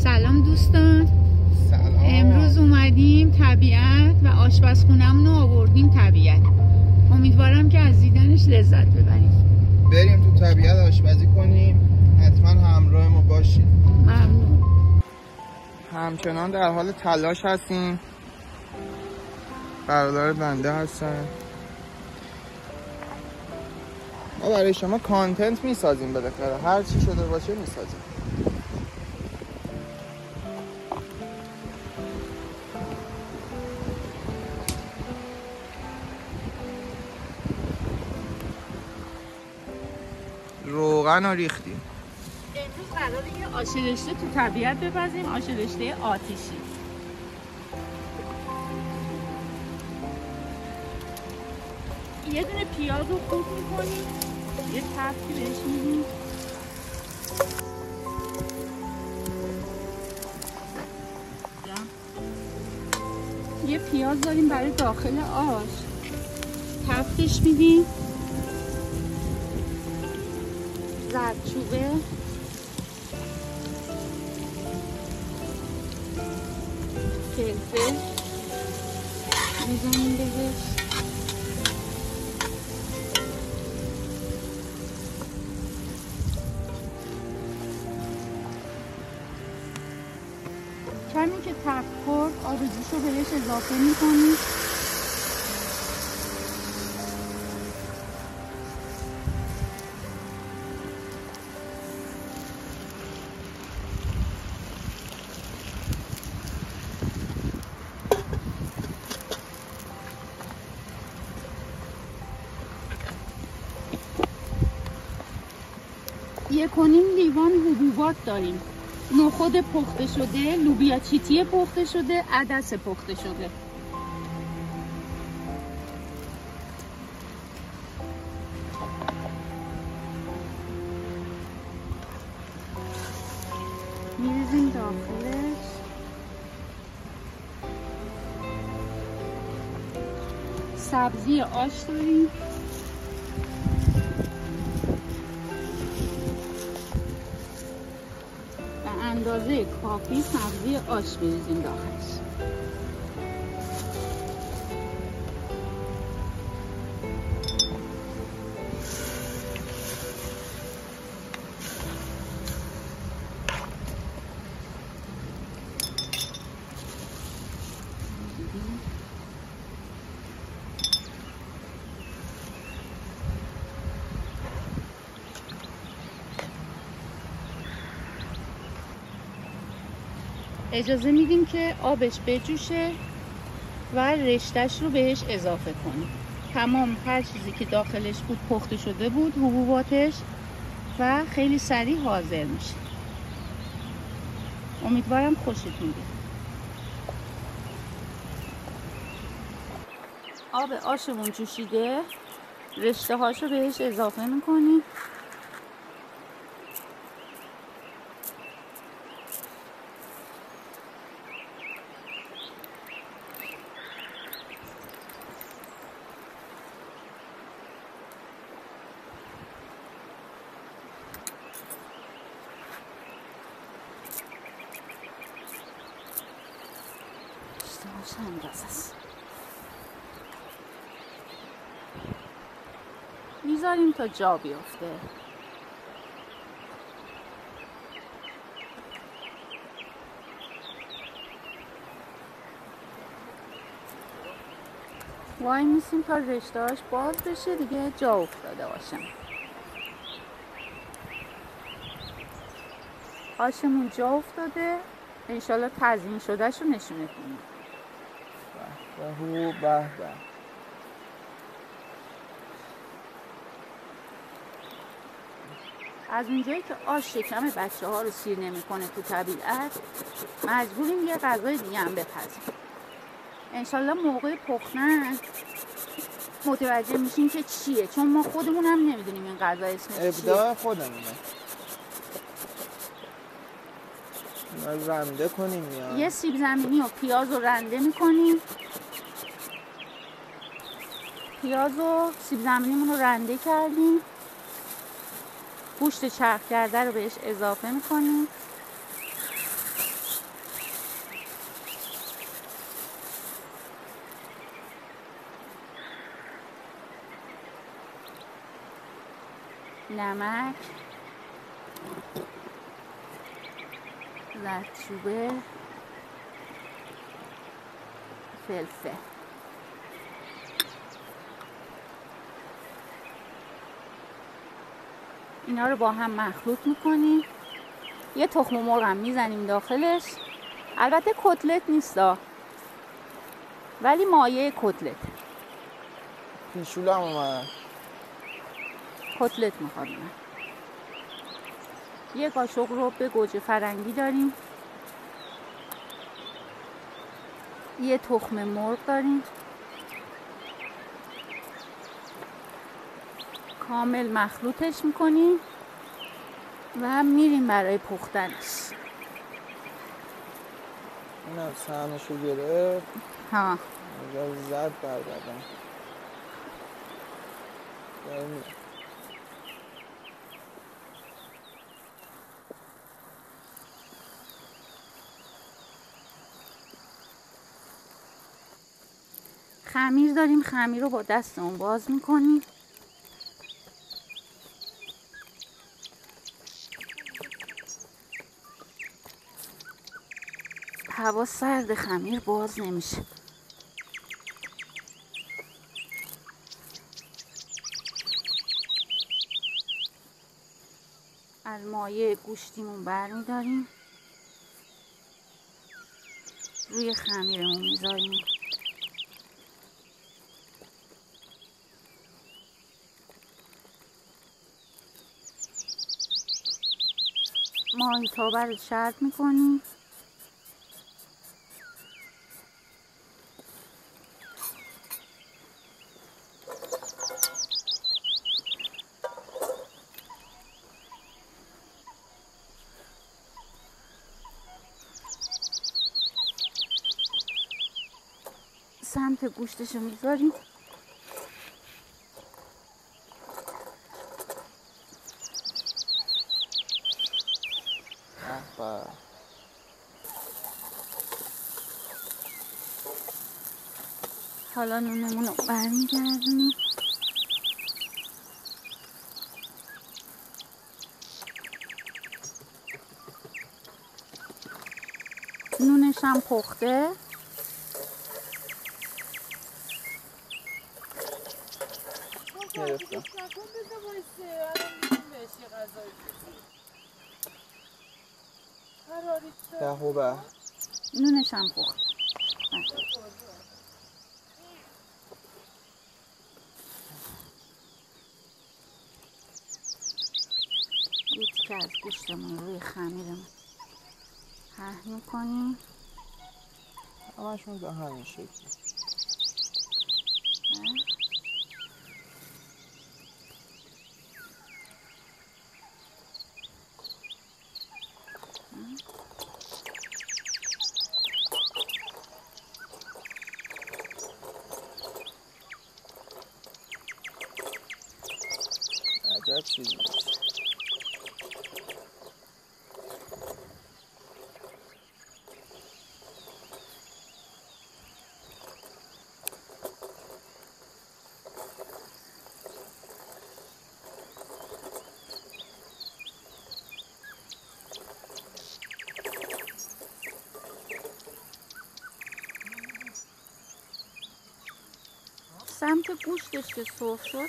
سلام دوستان. سلام. امروز اومدیم طبیعت و آشپزخونه‌مون رو آوردیم طبیعت. امیدوارم که از دیدنش لذت ببریم. بریم تو طبیعت آشپزی کنیم. حتما همراه ما باشید. ممنون. همچنان در حال تلاش هستیم. برادر بنده هستن. ما برای شما کانتنت میسازیم، بالاخره هر چی شده باشه میسازیم. روغن رو ریختیم. امروز قراره یه آش رشته تو طبیعت بپزیم، آش رشته آتیشی. یه دونه پیاز رو خوب میکنیم، یه تفتی بهش میدیم. یه پیاز داریم برای داخل آش، تفتش میدیم. زردچوبه، فلفل میزنیم بهش، کمی که تفت خورد آبجوش رو بهش اضافه میکنیم. کنیم لیوان حبوبات داریم، نخود پخته شده، لوبیا چیتی پخته شده، عدس پخته شده. میریزیم داخلش. سبزی آش داریم، اندازه کافی سبزی آش بریزیم داخلش. اجازه میدیم که آبش بجوشه و رشتهش رو بهش اضافه کنیم. تمام هر چیزی که داخلش بود پخته شده بود، حبوباتش، و خیلی سریع حاضر میشه. امیدوارم خوشتون بیاد. آب آشمون جوشیده، رشته هاشو بهش اضافه میکنیم. میذاریم تا جا بیفته. وای میسیم تا رشتهاش باز بشه دیگه، جا افتاده باشم. آشمون جا افتاده، انشالله تزیین شدهش رو نشونتون میدم. به به. از اونجایی که آش شکم بچه ها رو سیر نمیکنه تو طبیعت، مجبوریم یه غذای دیگه هم بپزیم. انشالله موقع پختن متوجه میشیم که چیه، چون ما خودمون هم نمیدونیم این غذا اسمش چیه. ابداع خودمونه. رنده کنیم یا یه سیب زمینی و پیاز رو رنده میکنیم. پیاز و سیب زمینیمون رو رنده کردیم. گوشت چرخ کرده رو بهش اضافه میکنیم. نمک، زردچوبه، فلفل. اینا رو با هم مخلوط میکنیم. یه تخم مرغ هم میزنیم داخلش. البته کتلت نیستا، ولی مایه کتلت. پیشوله هم اومد. کتلت میخواد من. یه قاشق رو به گوجه فرنگی داریم. یه تخم مرغ داریم. کامل مخلوطش میکنیم و میریم برای پختنش. اینم سهمشو گرفت. ها زد برگردم. خمیر داریم. خمیر رو با دستمون باز میکنیم. هوا سرد، خمیر باز نمیشه. از مایه گوشتیمون برمیداریم، روی خمیرمون میذاریم. ماهیتابه رو شرد میکنیم. سمت گوشتشو میذاریم. حالا نونمون رو برمیگردونیم. نونش هم پخته. گرفتم. دهوبه. نونش هم پخته. یه تیکه از گوشتمون روی خمیرمون پهن میکنیم. همشون به همین شکل. عجب چیزی. سمت گوشتش که سرخ شد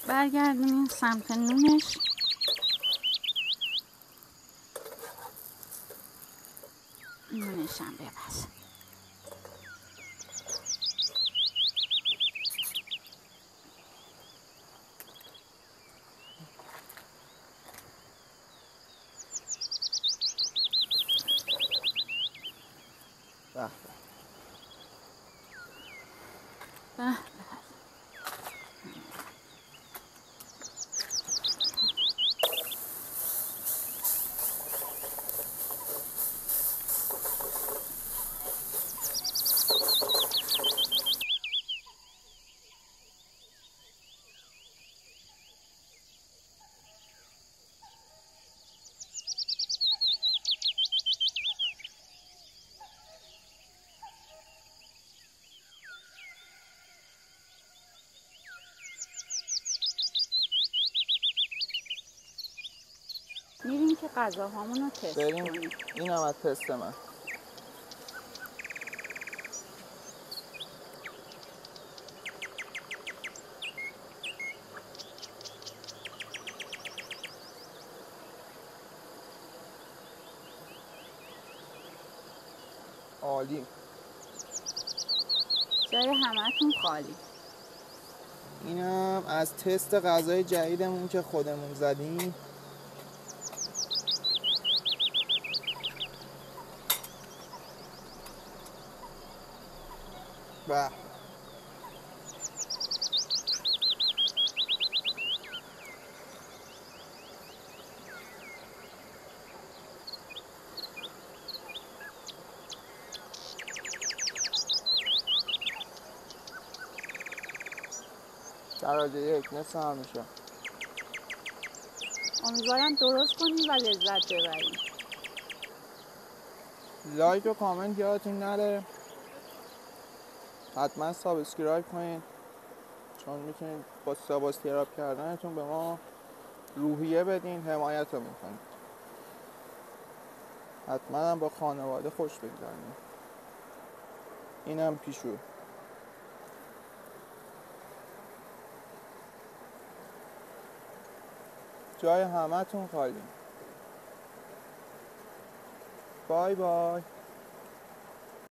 برگردونیم سمت نونش. نونش هم بپز. به که غذاهامون رو تست بریم. کنیم. این هم از تست من. عالی. جای همتون خالی. اینم از تست غذای جدیدمون که خودمون زدیم. به درجه 1 نصف همیشه. امیدوارم درست کنیم و لذت ببریم. لایک و کامنت یادتون نره. حتما سابسکرایب کنین، چون میتونید با سابسکرایب کردنتون به ما روحیه بدین، حمایتمون کنین. حتما هم با خانواده خوش بگذارین. اینم پیشو. جای همتون خالی. بای بای.